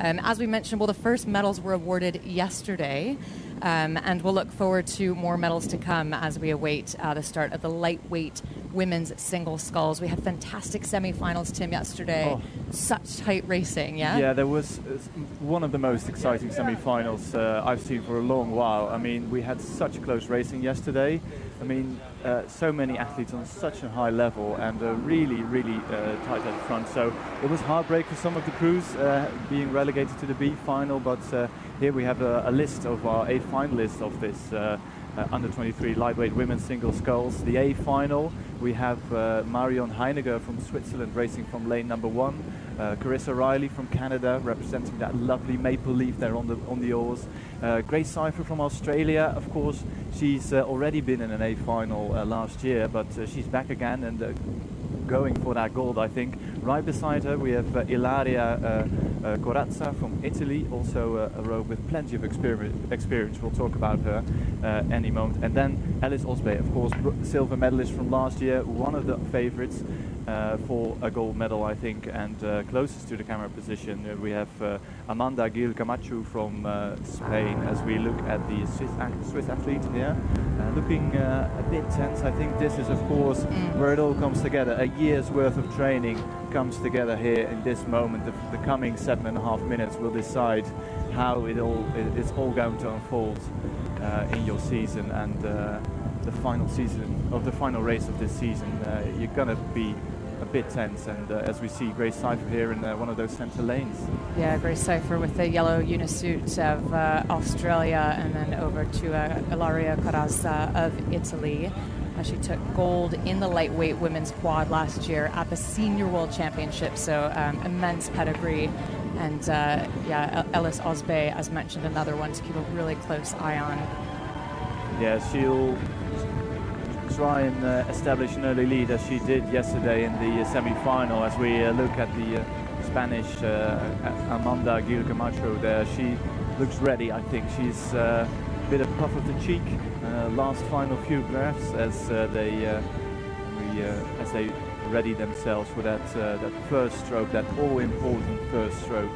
As we mentioned, well, the first medals were awarded yesterday, and we'll look forward to more medals to come as we await the start of the lightweight women's single sculls. We had fantastic semi-finals, Tim, yesterday. Oh. Such tight racing, yeah? Yeah, there was one of the most exciting semi-finals I've seen for a long while. I mean, we had such close racing yesterday. I mean, so many athletes on such a high level and really, really tight at the front. So it was heartbreak for some of the crews being relegated to the B final, but here we have a list of our 8 finalists of this under 23 lightweight women's single sculls. The A final, we have Marion Heiniger from Switzerland racing from lane number 1. Carissa Riley from Canada representing that lovely maple leaf there on the oars. Grace Cypher from Australia, of course, she's already been in an A final last year, but she's back again and going for that gold, I think. Right beside her we have Ilaria Corazza from Italy, also a row with plenty of experience. We'll talk about her any moment. And then Alice Osbey, of course, silver medalist from last year, one of the favorites for a gold medal, I think, and closest to the camera position. We have Amanda Gil Camacho from Spain as we look at the Swiss athlete here, looking a bit tense. I think this is, of course, where it all comes together. A year's worth of training comes together here in this moment. The coming 7.5 minutes will decide how it's all going to unfold in your season, and the final season of the final race of this season. You're gonna be a bit tense, and as we see Grace Cypher here in one of those center lanes. Yeah, Grace Cypher with the yellow unisuit of Australia, and then over to Ilaria Corazza of Italy. She took gold in the lightweight women's quad last year at the Senior World Championship, so immense pedigree. And yeah, Alice Osbey, as mentioned, another one to keep a really close eye on. Yeah, she'll try and establish an early lead as she did yesterday in the semi-final. As we look at the Spanish Amanda Gil Camacho there, she looks ready. I think she's a bit of puff of the cheek. Last final few breaths as they ready themselves for that first stroke, that all-important first stroke,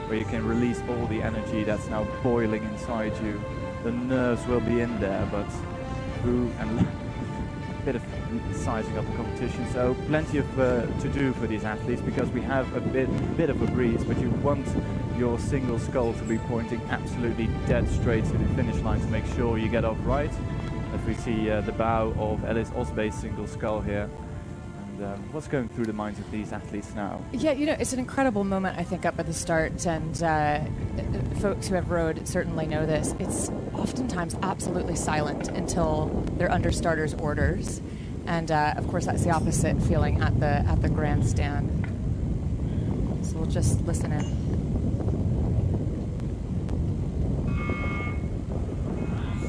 where you can release all the energy that's now boiling inside you. The nerves will be in there, but through and a bit of sizing up the competition. So plenty of to do for these athletes, because we have a bit of a breeze, but you want your single scull to be pointing absolutely dead straight to the finish line to make sure you get off right. As we see the bow of Alice Osbey's single scull here. And what's going through the minds of these athletes now? Yeah, you know, it's an incredible moment, I think, up at the start, and folks who have rowed certainly know this. It's oftentimes absolutely silent until they're under starters' orders, and of course that's the opposite feeling at the grandstand. So we'll just listen in.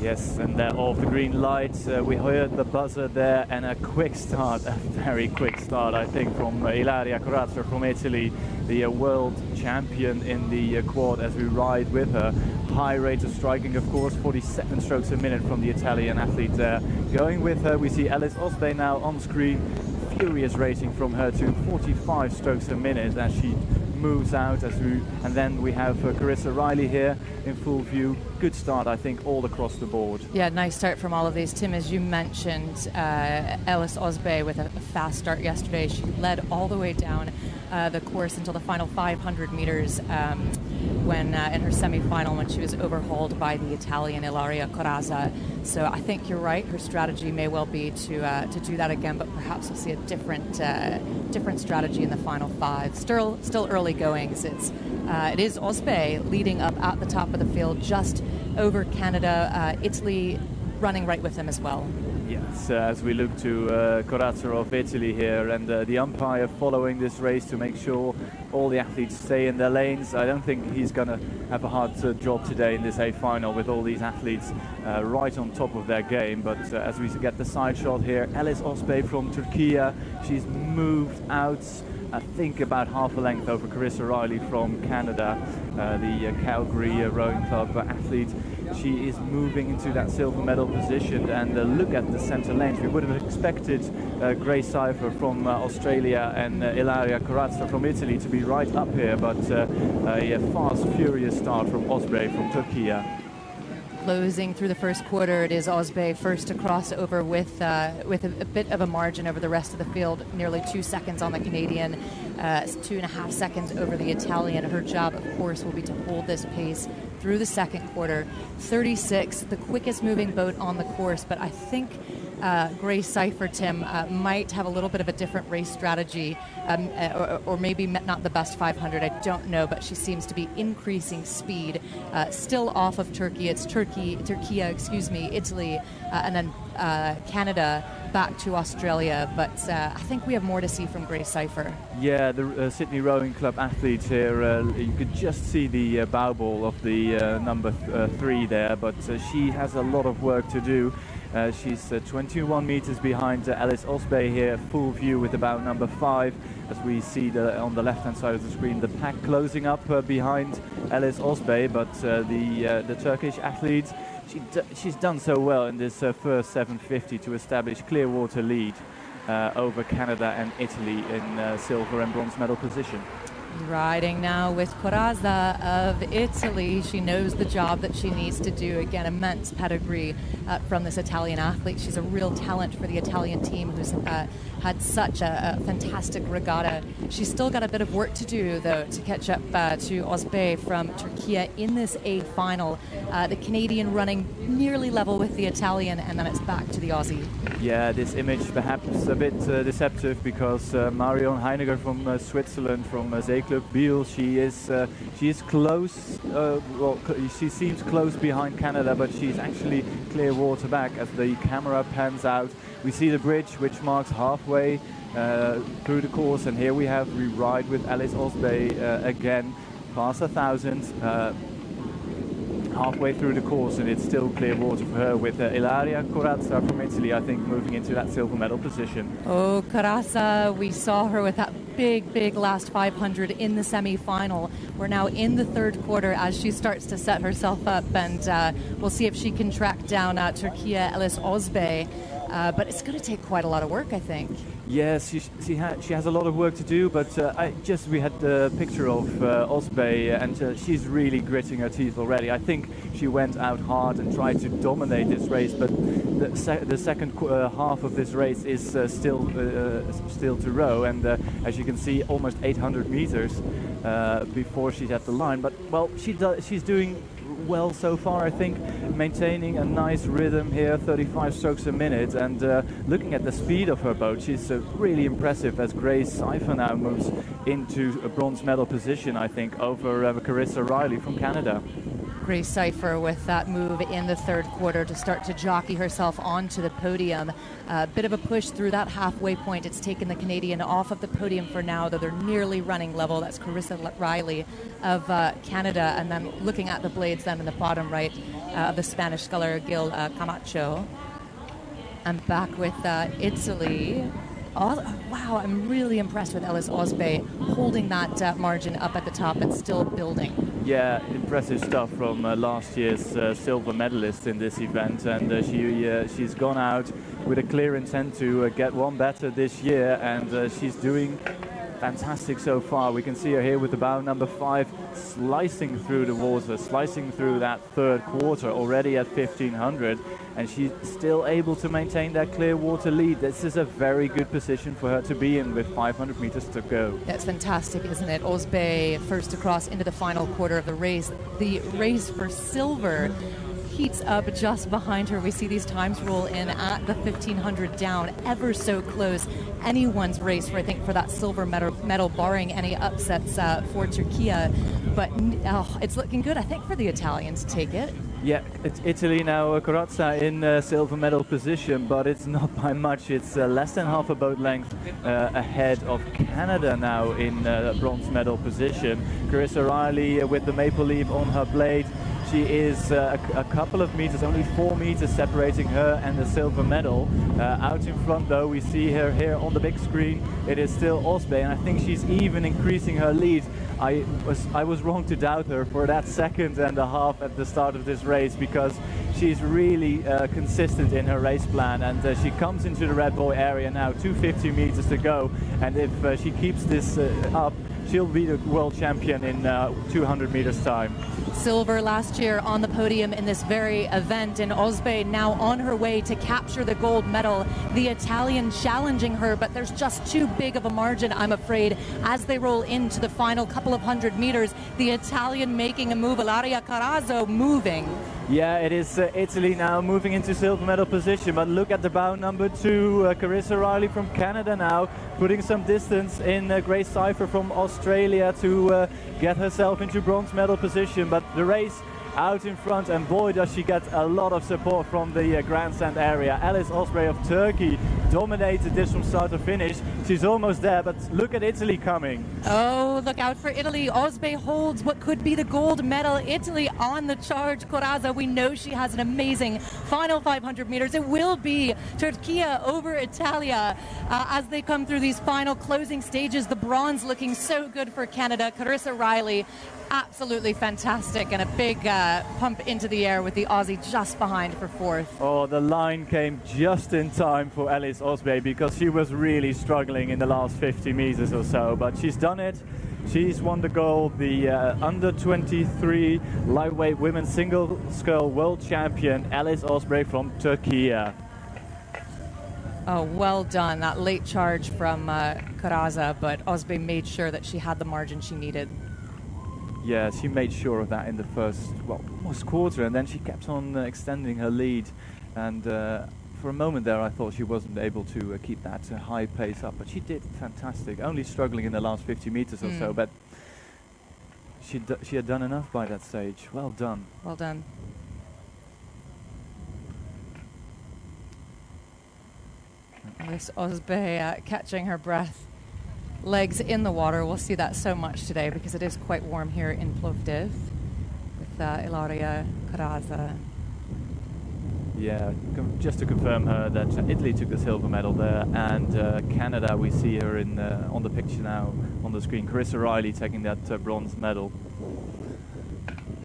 Yes, and off the green light, we heard the buzzer there, and a quick start, a very quick start, I think, from Ilaria Corazza from Italy, the world champion in the quad, as we ride with her. High rate of striking, of course, 47 strokes a minute from the Italian athlete there. Going with her, we see Alice Osbey now on screen, furious racing from her to 45 strokes a minute as she moves out, and then we have Carissa Riley here in full view. Good start, I think, all across the board. Yeah, nice start from all of these. Tim, as you mentioned, Alice Osbey with a fast start yesterday. She led all the way down the course until the final 500 meters when in her semi-final, when she was overhauled by the Italian Ilaria Corazza. So I think you're right. Her strategy may well be to do that again, but perhaps we'll see a different strategy in the final 5. Still early goings. It is Osbey leading up at the top of the field, just over Canada. Italy running right with them as well. Yes, as we look to Corazza of Italy here, and the umpire following this race to make sure all the athletes stay in their lanes. I don't think he's going to have a hard job today in this A final with all these athletes right on top of their game. But as we get the side shot here, Alice Osbey from Turkey, she's moved out I think about half a length over Carissa Riley from Canada, the Calgary Rowing Club athlete. She is moving into that silver medal position, and look at the center lanes. We would have expected Grace Cypher from Australia and Ilaria Corazza from Italy to be right up here, but a fast, furious start from Osbey from Turkey. Closing through the first quarter, it is Osbey first to cross over with a bit of a margin over the rest of the field, nearly 2 seconds on the Canadian, 2.5 seconds over the Italian. Her job, of course, will be to hold this pace through the second quarter. 36, the quickest moving boat on the course, but I think Grace Cypher, Tim, might have a little bit of a different race strategy, or maybe not the best 500, I don't know, but she seems to be increasing speed. Still off of Turkey. It's Turkey, Italy, and then Canada back to Australia, but I think we have more to see from Grace Cypher. Yeah, the Sydney Rowing Club athlete here, you could just see the bow ball of the number 3 there, but she has a lot of work to do. She's 21 meters behind Alice Osbey here, full view with about number 5. As we see on the left-hand side of the screen, the pack closing up behind Alice Osbey, but the Turkish athlete, she's done so well in this first 750 to establish clear water lead over Canada and Italy in silver and bronze medal position. Riding now with Corazza of Italy. She knows the job that she needs to do. Again, immense pedigree from this Italian athlete. She's a real talent for the Italian team who's had such a fantastic regatta. She's still got a bit of work to do, though, to catch up to Osbey from Turkey in this A final. The Canadian running nearly level with the Italian, and then it's back to the Aussie. Yeah, this image perhaps a bit deceptive, because Marion Heiniger from Switzerland, from Club Biel, she is close. Well, she seems close behind Canada, but she's actually clear water back. As the camera pans out, we see the bridge, which marks halfway through the course, and here we ride with Alice Osbey again, past 1,000. Halfway through the course, and it's still clear water for her, with Ilaria Corazza from Italy, I think, moving into that silver medal position. Oh, Corazza, we saw her with that big last 500 in the semi-final. We're now in the third quarter as she starts to set herself up, and we'll see if she can track down Turkey Alice Osbey. But it's going to take quite a lot of work, I think. Yes, she has a lot of work to do, but we had the picture of Osbey, and she's really gritting her teeth already. I think she went out hard and tried to dominate this race, but the second half of this race is still to row, and as you can see, almost 800 meters before she's at the line. But well, she's doing well so far, I think, maintaining a nice rhythm here, 35 strokes a minute, and looking at the speed of her boat, she's really impressive as Grace Cypher now moves into a bronze medal position, I think, over Carissa Riley from Canada. Grace Cypher with that move in the third quarter to start to jockey herself onto the podium. A bit of a push through that halfway point. It's taken the Canadian off of the podium for now, though they're nearly running level. That's Carissa Riley of Canada. And then looking at the blades then in the bottom right of the Spanish sculler Gil Camacho. And back with Italy. Oh, wow, I'm really impressed with Alice Osbey holding that margin up at the top and still building. Yeah, impressive stuff from last year's silver medalist in this event, and she's gone out with a clear intent to get one better this year, and she's doing fantastic so far. We can see her here with the bow number 5 slicing through the water, slicing through that third quarter already at 1,500, and she's still able to maintain that clear water lead. This is a very good position for her to be in with 500 meters to go. That's fantastic, isn't it? Osbey first across into the final quarter of the race. The race for silver heats up just behind her. We see these times roll in at the 1,500 down, ever so close. Anyone's race, I think, for that silver medal, barring any upsets for Turkey. But it's looking good, I think, for the Italians to take it. Yeah, it's Italy now, Corazza in silver medal position, but it's not by much. It's less than half a boat length ahead of Canada now in bronze medal position. Carissa Riley with the maple leaf on her blade. She is a couple of meters, only 4 meters separating her and the silver medal. Out in front though, we see her here on the big screen. It is still Osbe, and I think she's even increasing her lead. I was wrong to doubt her for that second and a half at the start of this race, because she's really consistent in her race plan, and she comes into the Red Bull area now, 250 meters to go, and if she keeps this up, she'll be the world champion in 200 meters time. Silver last year on the podium in this very event, and Osbe now on her way to capture the gold medal. The Italian challenging her, but there's just too big of a margin, I'm afraid, as they roll into the final couple of 100 meters. The Italian making a move, Ilaria Carrazzo moving. Yeah, it is Italy now moving into silver medal position, but look at the bow number 2, Carissa Riley from Canada now, putting some distance in Grace Cypher from Australia to get herself into bronze medal position. But the race out in front, and boy does she get a lot of support from the grandstand area. Alice Osprey of Turkey dominated this from start to finish. She's almost there, but look at Italy coming. Oh, look out for Italy. Osbe holds what could be the gold medal. Italy on the charge. Corazza, we know she has an amazing final 500 meters. It will be Turkey over Italia as they come through these final closing stages. The bronze looking so good for Canada. Carissa Riley, absolutely fantastic, and a big pump into the air with the Aussie just behind for fourth. Oh, the line came just in time for Alice Osbe, because she was really struggling in the last 50 meters or so, but she's done it. She's won the gold, the under 23 lightweight women's single scull world champion, Alice Osprey from Turkey. Oh, well done. That late charge from Corazza, but Osbe made sure that she had the margin she needed. Yeah, she made sure of that in the first, well, almost quarter, and then she kept on extending her lead. And for a moment there, I thought she wasn't able to keep that high pace up, but she did fantastic. Only struggling in the last 50 meters or so, but she had done enough by that stage. Well done. Well done. Alice Osbe catching her breath. Legs in the water. We'll see that so much today because it is quite warm here in Plovdiv with Ilaria Carrazza. Yeah, just to confirm her that Italy took the silver medal there, and Canada, we see her in on the picture now on the screen. Carissa Riley taking that bronze medal.